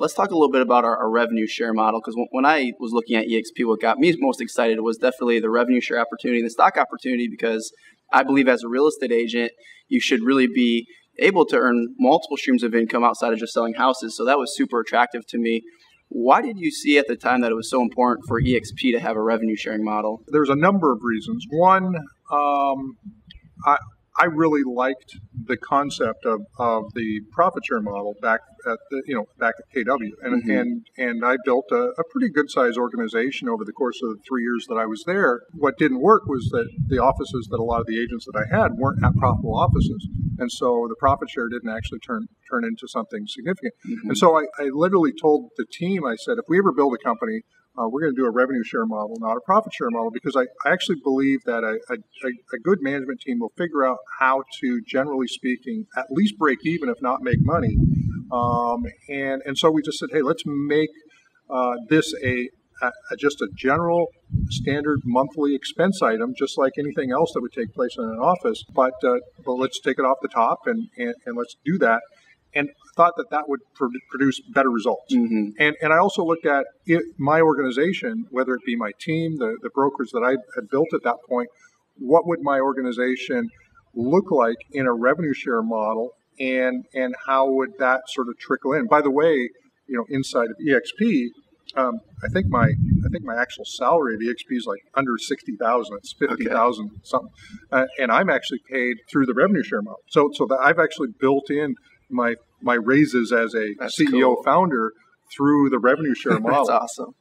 Let's talk a little bit about our revenue share model, because when I was looking at EXP, what got me most excited was definitely the revenue share opportunity and the stock opportunity, because I believe as a real estate agent, you should really be able to earn multiple streams of income outside of just selling houses. So that was super attractive to me. Why did you see at the time that it was so important for EXP to have a revenue sharing model? There's a number of reasons. One, I really liked the concept of the profit share model back at KW, and I built a pretty good sized organization over the course of the 3 years that I was there. What didn't work was that the offices that a lot of the agents that I had weren't at profitable offices, and so the profit share didn't actually turn into something significant. And so I literally told the team, I said, if we ever build a company, we're going to do a revenue share model, not a profit share model, because I actually believe that a good management team will figure out how to, generally speaking, at least break even, if not make money. And so we just said, hey, let's make this just a general standard monthly expense item, just like anything else that would take place in an office. But let's take it off the top and let's do that. And thought that would produce better results. And I also looked at my organization, whether it be my team, the brokers that I had built at that point, what would my organization look like in a revenue share model, and how would that sort of trickle in? By the way, inside of EXP, I think my actual salary at EXP is like under $60,000. It's $50,000 something, and I'm actually paid through the revenue share model. So that I've actually built in my raises as a CEO founder through the revenue share model. That's awesome.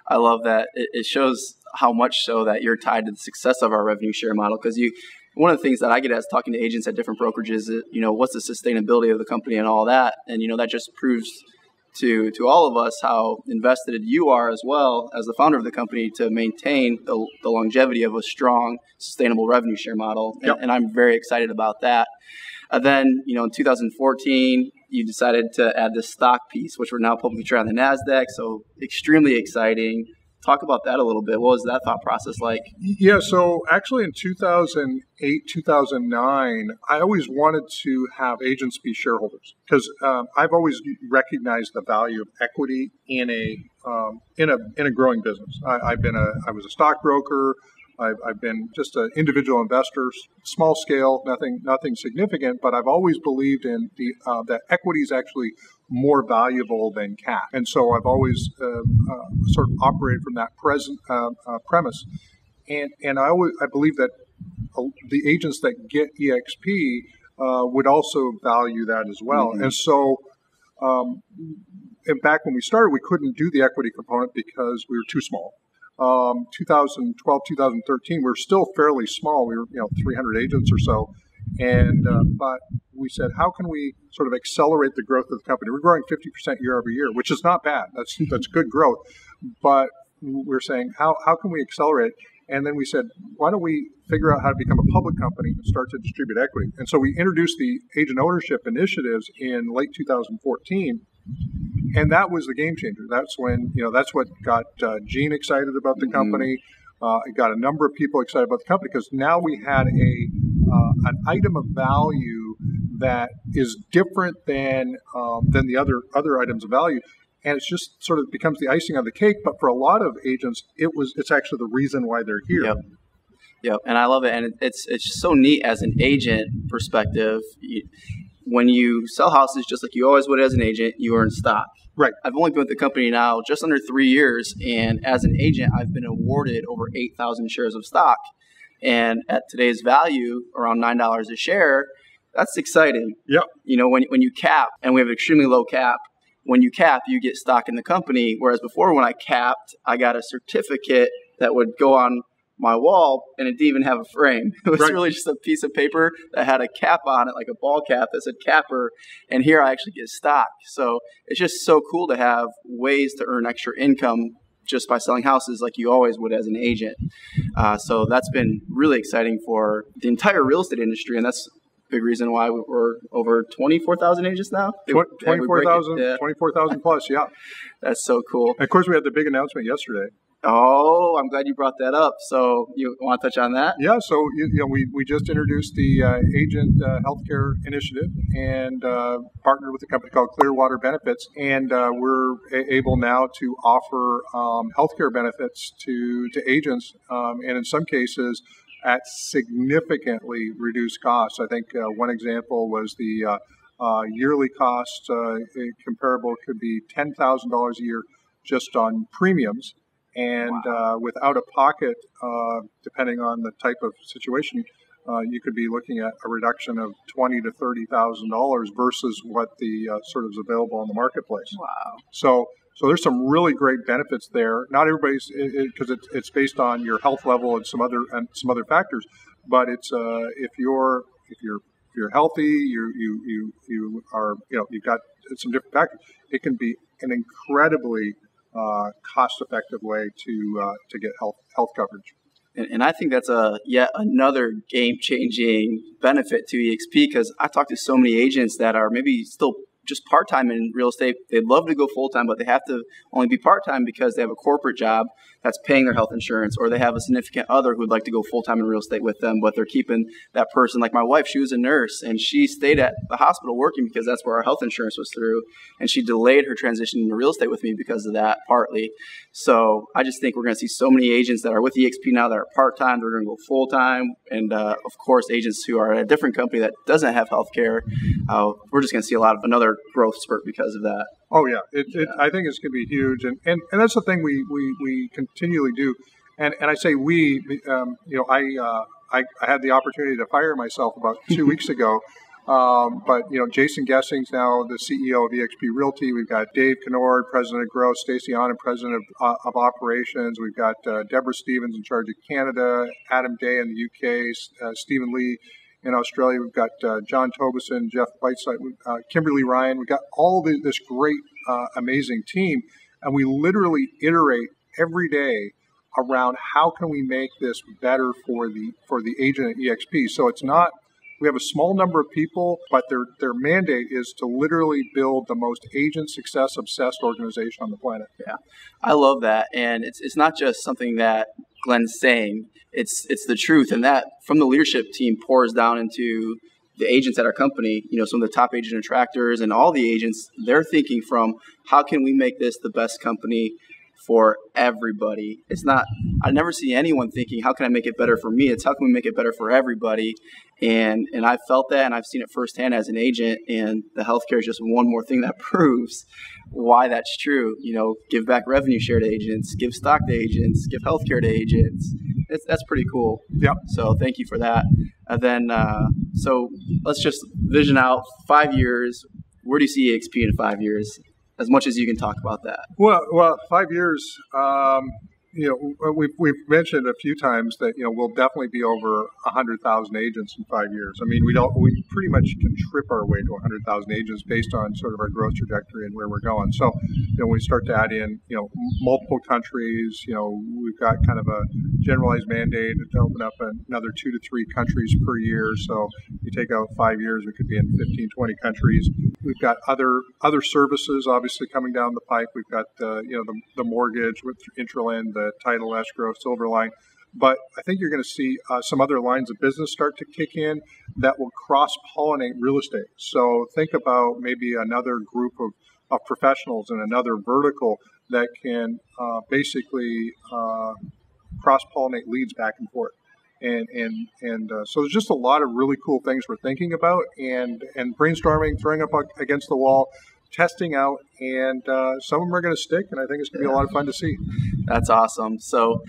I love that. It shows how much so that you're tied to the success of our revenue share model, because one of the things that I get as talking to agents at different brokerages is, what's the sustainability of the company and all that. And, that just proves to all of us how invested you are as well as the founder of the company to maintain the longevity of a strong, sustainable revenue share model. Yep. And I'm very excited about that. Then, in 2014, you decided to add this stock piece, which we're now publicly traded on the NASDAQ. So extremely exciting. Talk about that a little bit. What was that thought process like? Yeah, so actually in 2008, 2009, I always wanted to have agents be shareholders, because I've always recognized the value of equity in a growing business. I was a stockbroker. I've been just an individual investor, small scale, nothing significant, but I've always believed in that equity is actually more valuable than cash. And so I've always sort of operated from that premise. And I believe that the agents that get EXP would also value that as well. And so back when we started, we couldn't do the equity component because we were too small. 2012, 2013, we were still fairly small. We were, 300 agents or so. And but we said, how can we sort of accelerate the growth of the company? We're growing 50% year over year, which is not bad. That's good growth. But we're saying, how can we accelerate? And then we said, why don't we figure out how to become a public company and start to distribute equity? And so we introduced the agent ownership initiatives in late 2014. And that was the game changer. That's when, that's what got Gene excited about the company. It got a number of people excited about the company, because now we had an item of value that is different than the other items of value. And it's just sort of becomes the icing on the cake. But for a lot of agents, it's actually the reason why they're here. Yep. And I love it. And it's so neat as an agent perspective. When you sell houses, just like you always would as an agent, you earn stock. Right. I've only been with the company now just under 3 years, and as an agent, I've been awarded over 8,000 shares of stock. And at today's value, around $9 a share, that's exciting. Yep. When you cap, and we have an extremely low cap, when you cap, you get stock in the company. Whereas before, when I capped, I got a certificate that would go on my wall, and it didn't even have a frame. It was really just a piece of paper that had a cap on it, like a ball cap that said capper, and here I actually get stock. So it's just so cool to have ways to earn extra income just by selling houses like you always would as an agent. So that's been really exciting for the entire real estate industry, and that's a big reason why we're over 24,000 agents now. 24,000 plus, yeah. That's so cool. And of course, we had the big announcement yesterday. Oh, I'm glad you brought that up. So you want to touch on that? Yeah, so we just introduced the Agent Healthcare Initiative and partnered with a company called Clearwater Benefits, and we're able now to offer healthcare benefits to agents, and in some cases at significantly reduced costs. I think one example was the yearly cost comparable could be $10,000 a year just on premiums. And with out-of-pocket, depending on the type of situation, you could be looking at a reduction of $20,000 to $30,000 versus what the sort of is available on the marketplace. Wow! So there's some really great benefits there. Not everybody's, because it's based on your health level and some other factors. But it's if you're healthy, you are you've got some different factors. It can be an incredibly cost-effective way to get health coverage. And I think that's yet another game-changing benefit to EXP, because I talk to so many agents that are maybe still just part-time in real estate. They'd love to go full-time, but they have to only be part-time because they have a corporate job that's paying their health insurance, or they have a significant other who'd like to go full-time in real estate with them, but they're keeping that person. Like my wife, she was a nurse, and she stayed at the hospital working because that's where our health insurance was through, and she delayed her transition into real estate with me because of that, partly. So I just think we're going to see so many agents that are with EXP now that are part-time, they're going to go full-time, and of course, agents who are at a different company that doesn't have health care, we're just going to see a lot of another growth spurt because of that. Oh yeah, I think it's going to be huge, and that's the thing we continually do, and I say we, I had the opportunity to fire myself about 2 weeks ago, but Jason Gessing's now the CEO of Exp Realty. We've got Dave Kennord, president of Growth, Stacey Anand, president of Operations. We've got Deborah Stevens in charge of Canada, Adam Day in the UK, Stephen Lee in Australia. We've got John Tobeson, Jeff Whiteside, Kimberly Ryan. We've got all this great, amazing team, and we literally iterate every day around how can we make this better for the agent at EXP. So it's not, we have a small number of people, but their mandate is to literally build the most agent success obsessed organization on the planet. Yeah, I love that, and it's not just something that Glenn's saying. It's the truth, and that from the leadership team pours down into the agents at our company. Some of the top agent attractors and all the agents, they're thinking from how can we make this the best company for everybody. It's not, I never see anyone thinking, how can I make it better for me? It's how can we make it better for everybody? And I've felt that, and I've seen it firsthand as an agent, and the healthcare is just one more thing that proves why that's true. Give back revenue share to agents, give stock to agents, give healthcare to agents. That's pretty cool. Yep. So thank you for that. And then, so let's just vision out 5 years. Where do you see EXP in 5 years? As much as you can talk about that. Well, 5 years. We've mentioned a few times that we'll definitely be over 100,000 agents in 5 years. I mean, we pretty much can trip our way to 100,000 agents based on sort of our growth trajectory and where we're going. So, when we start to add in multiple countries, we've got kind of a generalized mandate to open up another 2 to 3 countries per year. So you take out 5 years, we could be in 15, 20 countries. We've got other services obviously coming down the pipe. We've got the mortgage with Intraland, the title, escrow, Silverline. But I think you're going to see some other lines of business start to kick in that will cross-pollinate real estate. So think about maybe another group of professionals in another vertical that can basically cross-pollinate leads back and forth. And so there's just a lot of really cool things we're thinking about and brainstorming, throwing up against the wall, testing out, and some of them are going to stick, and I think it's going to be a lot of fun to see. That's awesome. So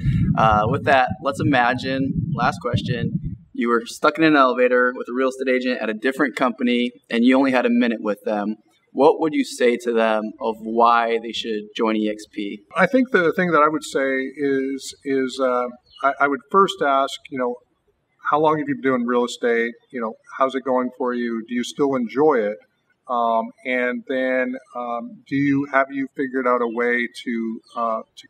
with that, let's imagine, last question, you were stuck in an elevator with a real estate agent at a different company, and you only had a minute with them. What would you say to them of why they should join EXP? I think the thing that I would say is I would first ask, how long have you been doing real estate? How's it going for you? Do you still enjoy it? And then have you figured out a way to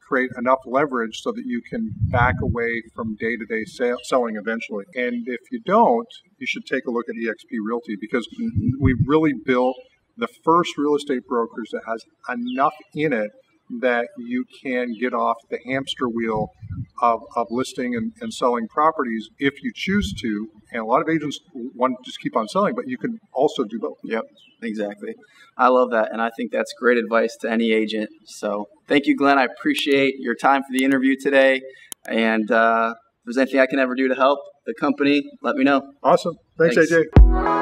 create enough leverage so that you can back away from day-to-day selling eventually? And if you don't, you should take a look at Exp Realty, because we've really built the first real estate brokerage that has enough in it that you can get off the hamster wheel of listing and selling properties if you choose to. And a lot of agents want to just keep on selling, but you can also do both. Yep, exactly. I love that, and I think that's great advice to any agent. So thank you, Glenn. I appreciate your time for the interview today. And if there's anything I can ever do to help the company, let me know. Awesome. Thanks. AJ.